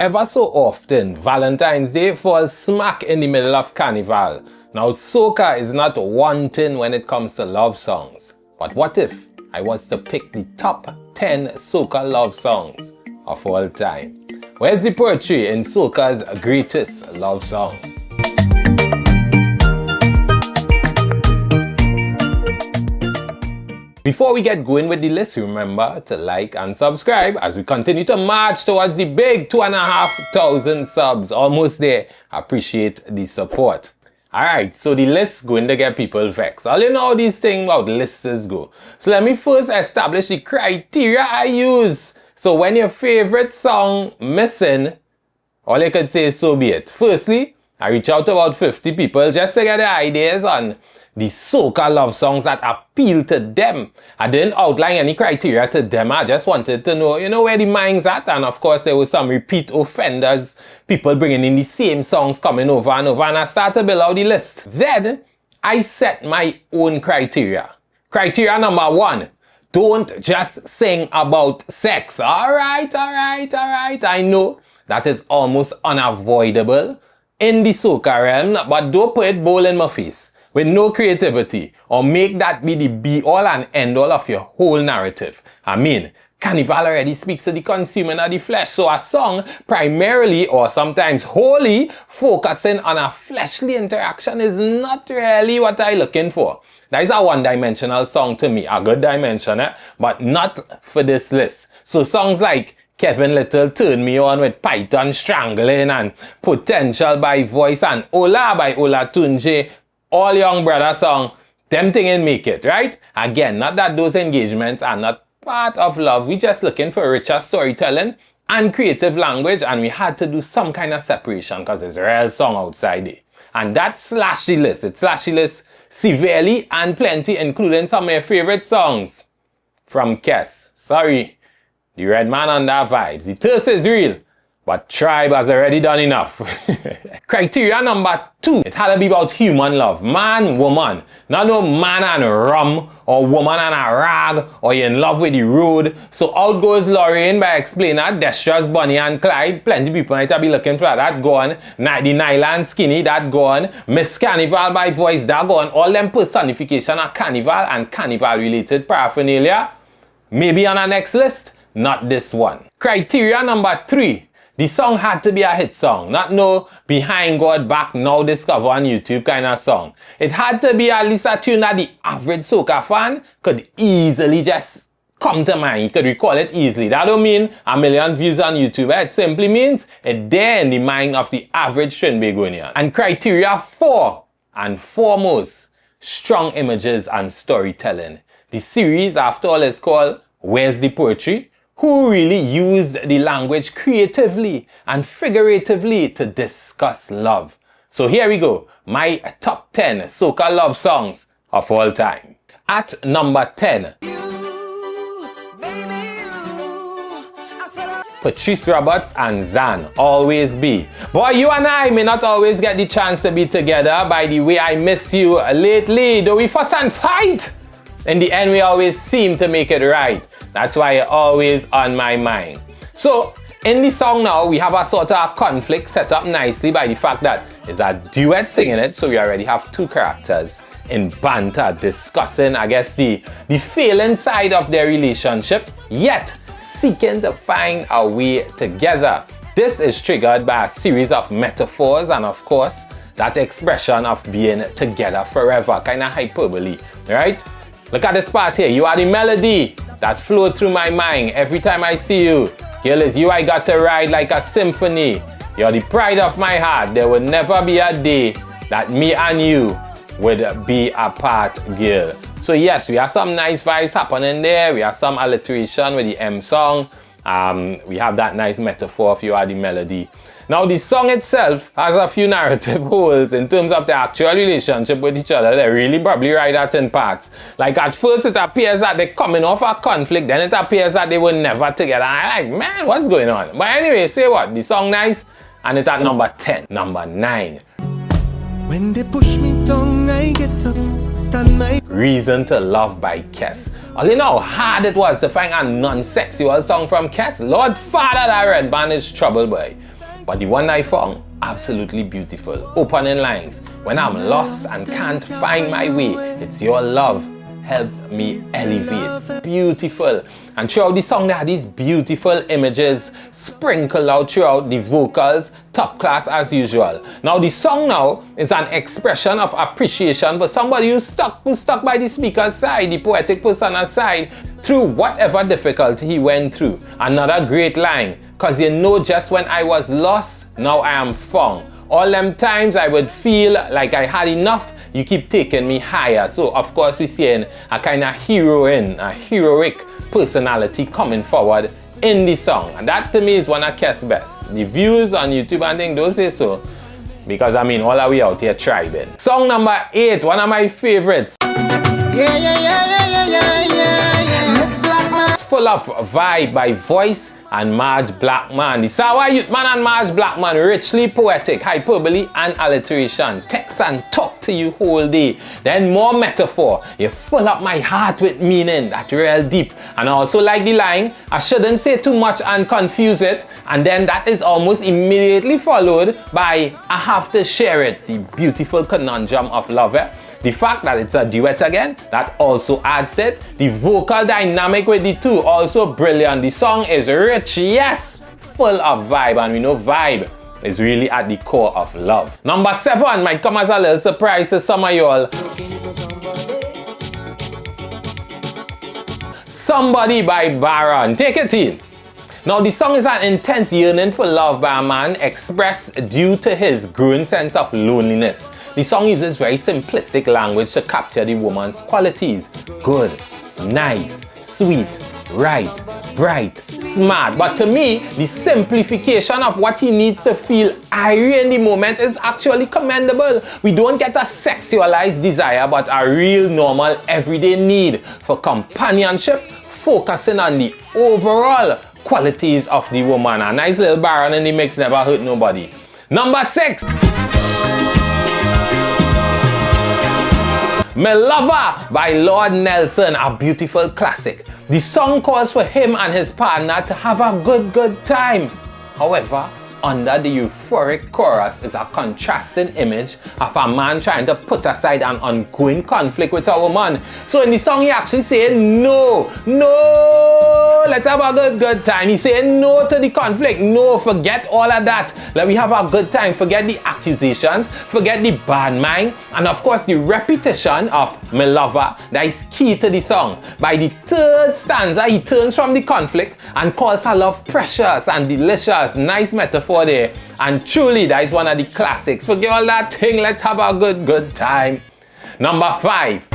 Ever so often, Valentine's Day falls smack in the middle of Carnival. Now, soca is not wanting when it comes to love songs. But what if I was to pick the top 10 soca love songs of all time? Where's the poetry in soca's greatest love songs? Before we get going with the list, remember to like and subscribe as we continue to march towards the big 2,500 subs. Almost there. Appreciate the support. Alright, so the list going to get people vexed. All you know how these things about lists go. So let me first establish the criteria I use. So when your favorite song missing, all I could say is so be it. Firstly, I reach out to about 50 people just to get their ideas on the soca love songs that appeal to them. I didn't outline any criteria to them. I just wanted to know, where the mind's at. And of course, there were some repeat offenders, people bringing in the same songs coming over and over. And I started to build out the list. Then, I set my own criteria. Criteria number 1. Don't just sing about sex. Alright. I know that is almost unavoidable in the soca realm, but don't put it bold in my face with no creativity or make that be the be-all and end-all of your whole narrative. I mean, Carnival already speaks to the consuming of the flesh, so a song primarily or sometimes wholly focusing on a fleshly interaction is not really what I'm looking for. That is a one-dimensional song to me, a good dimension, but not for this list. So songs like Kevin Little Turn Me On with Python Strangling and Potential by Voice and Ola by Olatunji, all young brother song, them thing and make it, right? Again, not that those engagements are not part of love. We just looking for richer storytelling and creative language, and we had to do some kind of separation because it's a real song outside there. And that slashed the list. It slashed the list severely and plenty, including some of your favorite songs from Kes. Sorry, the red man on that vibes. The thirst is real, but Tribe has already done enough. Criteria number 2. It had to be about human love. Man, woman. Not no man and rum, or woman and a rag, or you're in love with the road. So out goes Lorraine by explaining that Destra's Bonnie and Clyde. Plenty people might be looking for that gone. The Nylon Skinny, that gone. Miss Carnival by Voice, that gone. All them personification of Carnival and Carnival related paraphernalia. Maybe on our next list. Not this one. Criteria number 3. The song had to be a hit song, not no behind God back now discover on YouTube kind of song. It had to be at least a tune that the average soca fan could easily just come to mind. You could recall it easily. That don't mean a million views on YouTube. It simply means it's there in the mind of the average Trinbagonian. And criteria 4 and foremost, strong images and storytelling. The series, after all, is called Where's the Poetry? Who really used the language creatively and figuratively to discuss love. So here we go, my top 10 soca love songs of all time. At number 10, Patrice Roberts and Zan, Always Be. Boy, you and I may not always get the chance to be together. By the way, I miss you lately. Though we fuss and fight, in the end we always seem to make it right. That's why you're always on my mind. So, in the song now, we have a sort of conflict set up nicely by the fact that it's a duet singing it, so we already have 2 characters in banter discussing, I guess, the failing side of their relationship, yet seeking to find a way together. This is triggered by a series of metaphors and, of course, that expression of being together forever, kind of hyperbole, right? Look at this part here. You are the melody that flow through my mind every time I see you. Girl, it's you I got to ride like a symphony. You're the pride of my heart. There will never be a day that me and you would be apart, girl. So yes, we have some nice vibes happening there. We have some alliteration with the M song. We have that nice metaphor of you are the melody. Now the song itself has a few narrative holes in terms of the actual relationship with each other. They really probably write that in parts. Like at first it appears that they're coming off a conflict, then it appears that they were never together. I'm like, man, what's going on? But anyway, say what? The song nice, and it's at number 10. Number 9. When they push me down, I get up, stand Reason to Love by Kes. All you know how hard it was to find a non-sexual song from Kes. Lord Father, that red band is trouble, boy. But the one I found, absolutely beautiful. Opening lines. When I'm lost and can't find my way, it's your love helped me elevate. Beautiful. And throughout the song, there are these beautiful images sprinkled out throughout the vocals, top class as usual. Now the song now is an expression of appreciation for somebody who's stuck by the speaker's side, the poetic person's side, through whatever difficulty he went through. Another great line, cause you know just when I was lost, now I am found. All them times I would feel like I had enough, you keep taking me higher. So of course we're seeing a kind of a heroic personality coming forward in the song. And that to me is one of Kes' best. The views on YouTube and things don't say so, because I mean all the way out here tribing. Song number 8, one of my favorites. Miss Blackman. Full of vibe by Voice and Marge Blackman. The Sawa Youth Man and Marge Blackman, richly poetic, hyperbole and alliteration. Text and talk to you whole day. Then more metaphor. You fill up my heart with meaning. That's real deep. And I also like the line, I shouldn't say too much and confuse it. And then that is almost immediately followed by I have to share it. The beautiful conundrum of love. The fact that it's a duet again, that also adds it. The vocal dynamic with the two, also brilliant. The song is rich, yes, full of vibe, and we know vibe is really at the core of love. Number 7 might come as a little surprise to some of y'all. Somebody by Derron. Take it in. Now the song is an intense yearning for love by a man expressed due to his growing sense of loneliness. The song uses very simplistic language to capture the woman's qualities. Good, nice, sweet, right, bright, smart. But to me, the simplification of what he needs to feel airy in the moment is actually commendable. We don't get a sexualized desire, but a real normal everyday need for companionship, focusing on the overall qualities of the woman. A nice little Derron in the mix never hurt nobody. Number 6. Mela by Lord Nelson, a beautiful classic. The song calls for him and his partner to have a good time. However, under the euphoric chorus is a contrasting image of a man trying to put aside an ongoing conflict with a woman. So in the song he actually saying no, let's have a good time. He's saying no to the conflict. No, forget all of that. Let me have a good time. Forget the accusations, forget the bad mind, and of course the repetition of my lover that is key to the song. By the 3rd stanza, he turns from the conflict and calls her love precious and delicious. Nice metaphor there, and truly that is one of the classics. Forget all that thing, let's have a good time. Number 5.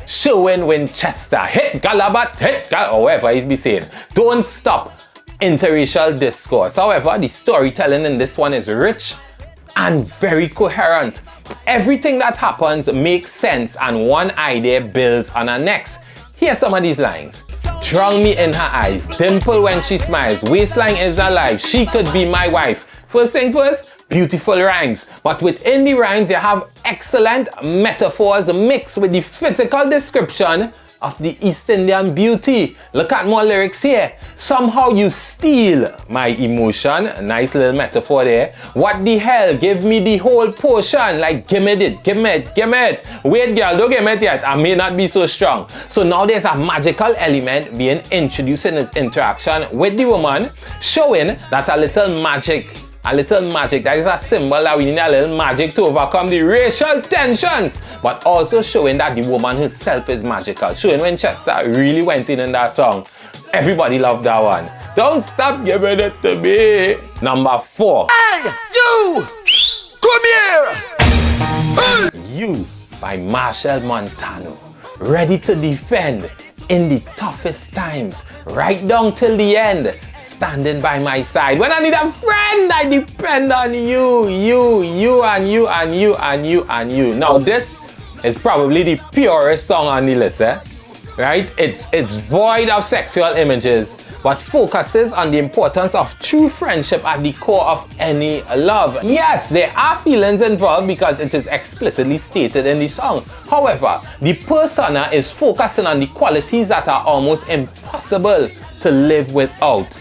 SHURWAYNE Winchester, hit Galabat, hit Gal, however he's be saying. Don't stop interracial discourse. However, the storytelling in this one is rich and very coherent. Everything that happens makes sense and one idea builds on the next. Here's some of these lines. Drown me in her eyes, dimple when she smiles, waistline is alive, she could be my wife. First thing first, beautiful rhymes. But within the rhymes, you have excellent metaphors mixed with the physical description of the East Indian beauty. Look at more lyrics here. Somehow you steal my emotion. Nice little metaphor there. What the hell? Give me the whole portion. Like give me it. Wait girl, don't give me it yet. I may not be so strong. So now there's a magical element being introduced in his interaction with the woman, showing that a little magic, that is a symbol that we need a little magic to overcome the racial tensions, but also showing that the woman herself is magical. SHURWAYNE Winchester really went in that song. Everybody loved that one. Don't stop giving it to me. Number 4. Hey, you! Come here! Hey. You by MACHEL MONTANO. Ready to defend in the toughest times, right down till the end. Standing by my side. When I need a friend, I depend on you, and you. Now this is probably the purest song on the list, right? It's void of sexual images but focuses on the importance of true friendship at the core of any love. Yes, there are feelings involved because it is explicitly stated in the song. However, the persona is focusing on the qualities that are almost impossible to live without.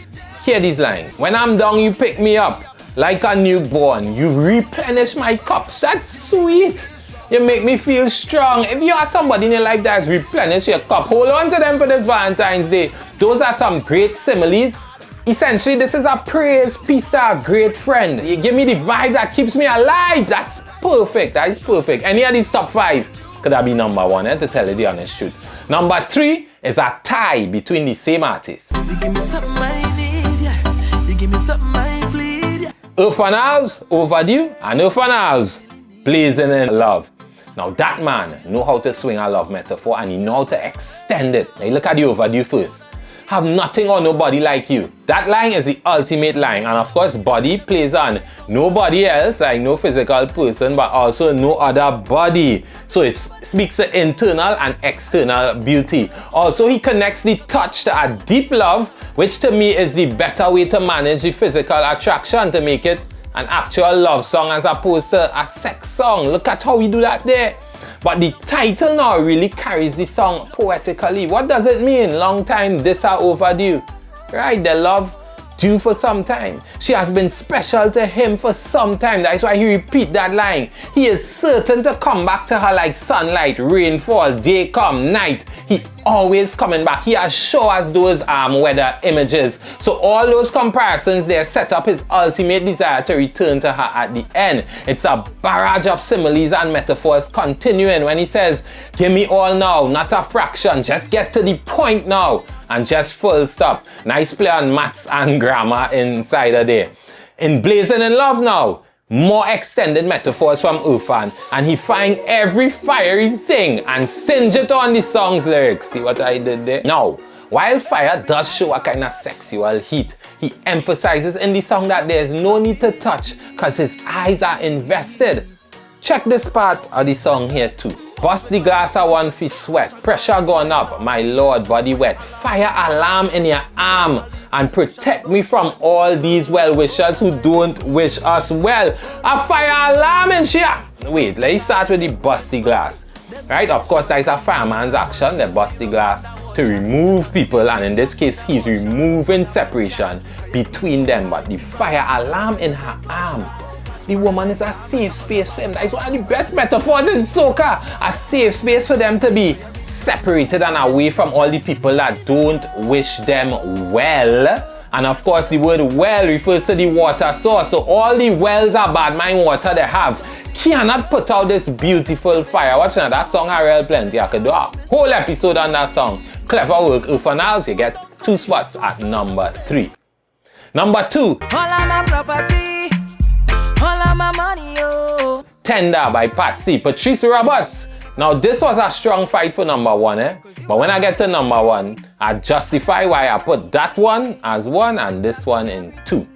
Hear these lines. When I'm down, you pick me up. Like a newborn, you replenish my cups. That's sweet. You make me feel strong. If you are somebody in your life that's replenish your cup, hold on to them for this Valentine's Day. Those are some great similes. Essentially, this is a praise piece to a great friend. You give me the vibe that keeps me alive. That's perfect. That is perfect. Any of these top 5 could have been number 1, to tell you the honest truth. Number 3 is a tie between the same artists. You give me something I need, yeah. You give me something I bleed, yeah. Erphaan, Overdue, and Erphaan, Blazing in Love. Now that man know how to swing a love metaphor and he know how to extend it. Now look at the Overdue first. Have nothing or nobody like you. That line is the ultimate line, and of course body plays on nobody else, like no physical person, but also no other body. So it speaks to internal and external beauty. Also he connects the touch to a deep love, which to me is the better way to manage the physical attraction, to make it an actual love song as opposed to a sex song. Look at how we do that there. But the title now really carries the song poetically. What does it mean? Long time, this are overdue. Right, the love due for some time. She has been special to him for some time. That's why he repeat that line. He is certain to come back to her like sunlight, rainfall, day come, night. He always coming back. He has shown us those weather images. So all those comparisons there set up his ultimate desire to return to her at the end. It's a barrage of similes and metaphors continuing when he says, give me all now, not a fraction, just get to the point now. And just full stop. Nice play on maths and grammar inside of there. In Blazing in Love now, more extended metaphors from Erphaan, and he find every fiery thing and singe it on the song's lyrics. See what I did there? Now, while fire does show a kind of sexual heat, he emphasizes in the song that there's no need to touch because his eyes are invested. Check this part of the song here too. Bust the glass of one for sweat. Pressure gone up, my lord, body wet. Fire alarm in your arm and protect me from all these well-wishers who don't wish us well. A fire alarm in here. Wait, let's start with the bust the glass. Right, of course that is a fireman's action, the bust the glass, to remove people, and in this case he's removing separation between them. But the fire alarm in her arm, the woman is a safe space for him. That is one of the best metaphors in soca. A safe space for them to be separated and away from all the people that don't wish them well. And of course the word well refers to the water source. So all the wells of bad mind water they have cannot put out this beautiful fire. Watch now, that song are real plenty. I could do a whole episode on that song. Clever work. Erphaan, you get 2 spots at number 3. Number 2. All of my property, all of my money, oh. Tender by Patrice Roberts. Now this was a strong fight for number 1, but when I get to number 1, I justify why I put that one as 1 and this one in 2.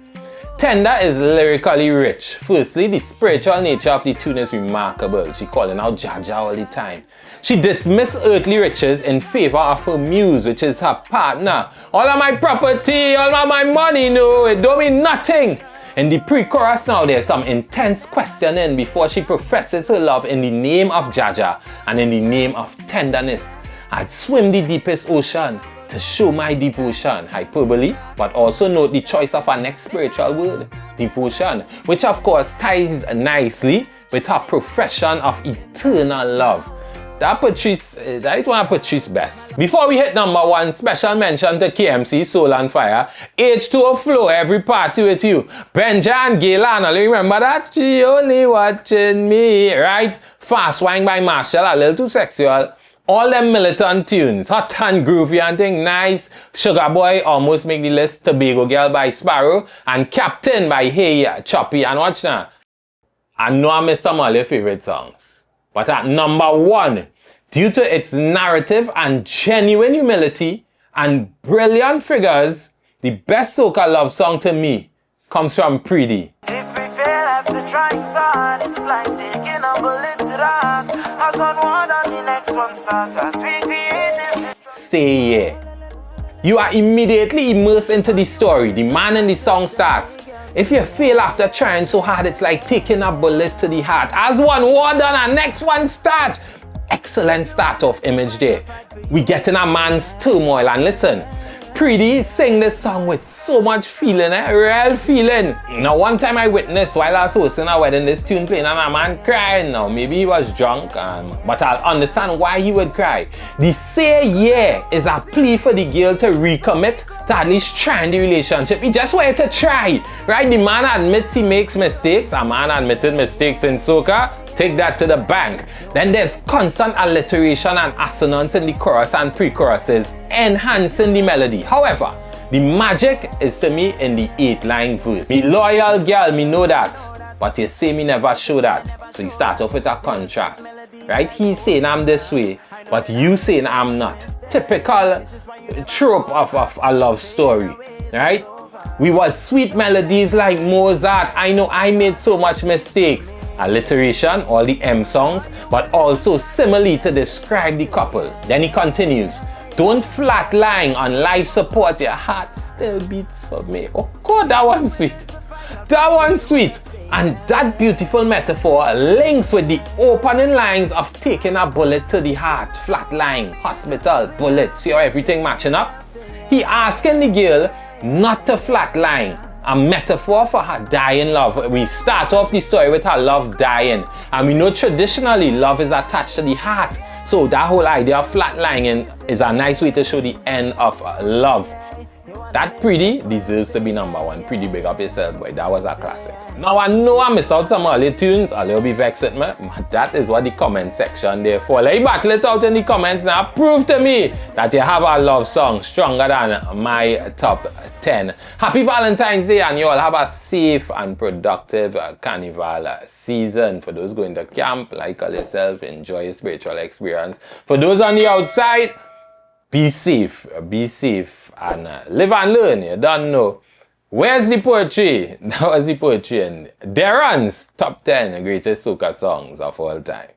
Tender is lyrically rich. Firstly, the spiritual nature of the tune is remarkable. She calling out Jaja all the time. She dismissed earthly riches in favor of her muse, which is her partner. All of my property, all of my money, no, it don't mean nothing. In the pre-chorus now, there's some intense questioning before she professes her love in the name of Jaja and in the name of tenderness. I'd swim the deepest ocean to show my devotion, hyperbole, but also note the choice of our next spiritual word, devotion, which of course ties nicely with her profession of eternal love. That is one of Patrice's best. Before we hit number 1, special mention to KMC, Soul and Fire. H2O Flow, every party with you. Benja and Gaylan, you remember that? She only watching me, right? Fast Wine by Marshall, a little too sexual. All them militant tunes, hot and groovy and thing, nice. Sugar Boy almost make the list. Tobago Girl by Sparrow. And Captain by Hey Choppy. And watch now. I know I miss some of your favorite songs. But at number 1, due to its narrative and genuine humility and brilliant figures, the best soca love song to me comes from Preedy. If we fail after trying so hard, it's like taking a bullet to the heart. As one word on the next one starts, as we create this. Say yeah. you are immediately immersed into the story. The man in the song starts. If you fail after trying so hard, it's like taking a bullet to the heart. As one war done and next one start. Excellent start off image there. We get in a man's turmoil and listen. Preedy sing this song with so much feeling, real feeling. Now one time I witnessed while I was hosting a wedding this tune playing and a man crying. Now maybe he was drunk, but I'll understand why he would cry. The say yeah is a plea for the girl to recommit, to at least try in the relationship. He just wanted to try, right? The man admits he makes mistakes. A man admitted mistakes in soca. Take that to the bank. Then there's constant alliteration and assonance in the chorus and pre-choruses, enhancing the melody. However, the magic is to me in the 8-line verse. Me loyal girl, me know that, but you say me never show that. So you start off with a contrast, right? He's saying I'm this way, but you saying I'm not. Typical trope of a love story, right? We was sweet melodies like Mozart. I know I made so much mistakes. Alliteration, all the M songs, but also simile to describe the couple. Then he continues, don't flatline on life support, your heart still beats for me. Oh God, that one's sweet. That one's sweet. And that beautiful metaphor links with the opening lines of taking a bullet to the heart, flatline, hospital, bullet. See how everything matching up? He asking the girl not to flatline. A metaphor for her dying love. We start off the story with her love dying. And we know traditionally love is attached to the heart. So that whole idea of flatlining is a nice way to show the end of love. That Preedy deserves to be #1. Preedy, big up yourself, boy. That was a classic. Now I know I missed out some early tunes. A little bit vexed with me. But that is what the comment section there for. Let me battle it out in the comments now. Prove to me that you have a love song stronger than my top 10. Happy Valentine's Day and you all have a safe and productive carnival season. For those going to camp, like yourself, enjoy your spiritual experience. For those on the outside, be safe, and live and learn. You don't know. Where's the poetry? That was the poetry in Derron's top 10 greatest soca songs of all time.